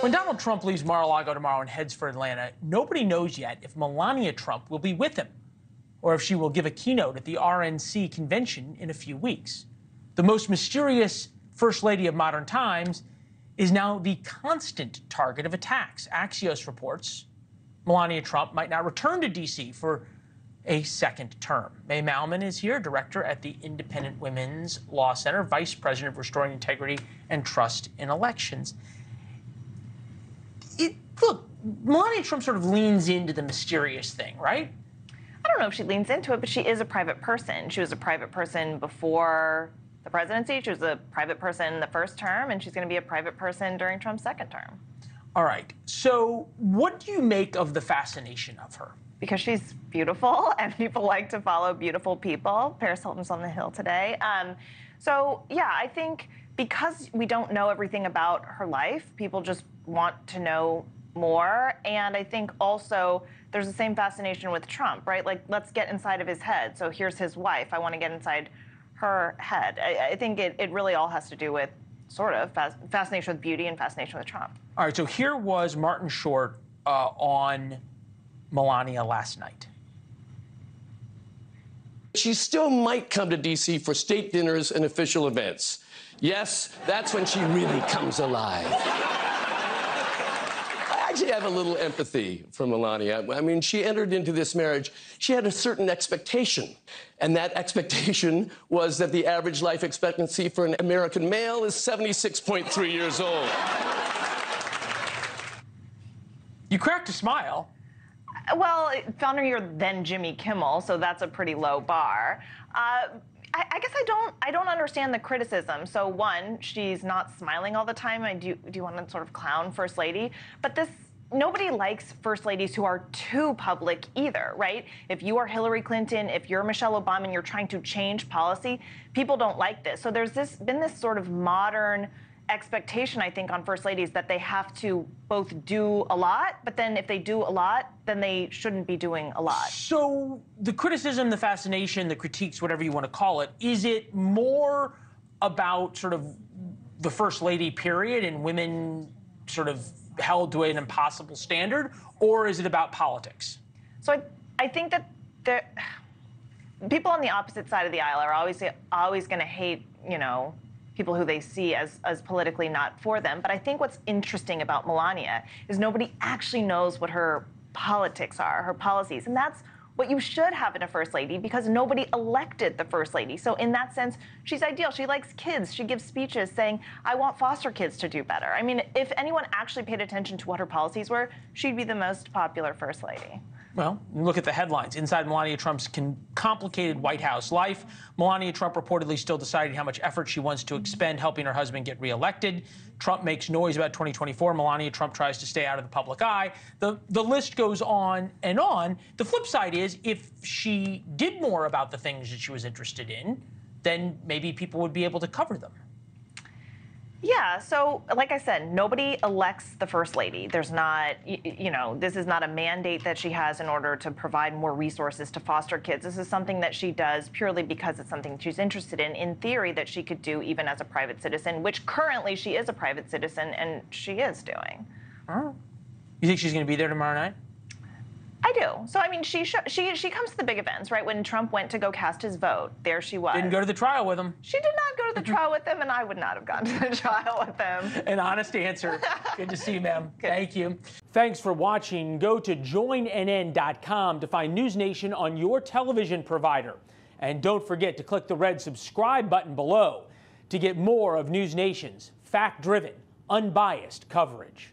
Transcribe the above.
When Donald Trump leaves Mar-a-Lago tomorrow and heads for Atlanta, nobody knows yet if Melania Trump will be with him or if she will give a keynote at the RNC convention in a few weeks. The most mysterious First Lady of modern times is now the constant target of attacks. Axios reports Melania Trump might not return to D.C. for a second term. May Malman is here, director at the Independent Women's Law Center, vice president of Restoring Integrity and Trust in Elections. Look, Melania Trump sort of leans into the mysterious thing, right? I don't know if she leans into it, but she is a private person. She was a private person before the presidency. She was a private person the first term, and she's going to be a private person during Trump's second term. All right. So what do you make of the fascination of her? Because she's beautiful, and people like to follow beautiful people. Paris Hilton's on the Hill today. So, yeah, I think because we don't know everything about her life, people just want to know more. And I think also there's the same fascination with Trump, right? Like, let's get inside of his head. So here's his wife. I want to get inside her head. I think it really all has to do with sort of fascination with beauty and fascination with Trump. All right, so here was Martin Short on Melania last night. She still might come to D.C. for state dinners and official events. Yes, that's when she really comes alive. I actually have a little empathy for Melania. I mean, she entered into this marriage, she had a certain expectation. And that expectation was that the average life expectancy for an American male is 76.3 years old. You cracked a smile. Well, found her then Jimmy Kimmel, so that's a pretty low bar. I guess I don't understand the criticism. So one, she's not smiling all the time. I do want to sort of clown First Lady, but nobody likes First Ladies who are too public either, right? If you are Hillary Clinton, if you're Michelle Obama and you're trying to change policy, people don't like this. So there's been this sort of modern expectation, I think, on First Ladies that they have to both do a lot, but then if they do a lot, then they shouldn't be doing a lot. So the criticism, the fascination, the critiques, whatever you want to call it, is it more about sort of the First Lady period and women sort of held to an impossible standard, or is it about politics? So I think that people on the opposite side of the aisle are always going to hate, people who they see as politically not for them. But I think what's interesting about Melania is nobody actually knows what her politics are, her policies. And that's what you should have in a First Lady, because nobody elected the First Lady. So in that sense, she's ideal. She likes kids. She gives speeches saying, I want foster kids to do better. I mean, if anyone actually paid attention to what her policies were, she'd be the most popular First Lady. Well, look at the headlines. Inside Melania Trump's complicated White House life, Melania Trump reportedly still deciding how much effort she wants to expend helping her husband get reelected. Trump makes noise about 2024. Melania Trump tries to stay out of the public eye. The list goes on and on. The flip side is if she did more about the things that she was interested in, then maybe people would be able to cover them. Yeah, so like I said, nobody elects the First Lady. There's not, this is not a mandate that she has in order to provide more resources to foster kids. This is something that she does purely because it's something she's interested in theory, that she could do even as a private citizen, which currently she is a private citizen, and she is doing. Oh. You think she's going to be there tomorrow night? I do. So, I mean, she comes to the big events, right? When Trump went to go cast his vote, there she was. Didn't go to the trial with him. She did not go to the trial with him, and I would not have gone to the trial with him. An honest answer. Good to see you, ma'am. Thank you. Thanks for watching. Go to joinnn.com to find News Nation on your television provider. And don't forget to click the red subscribe button below to get more of News Nation's fact-driven, unbiased coverage.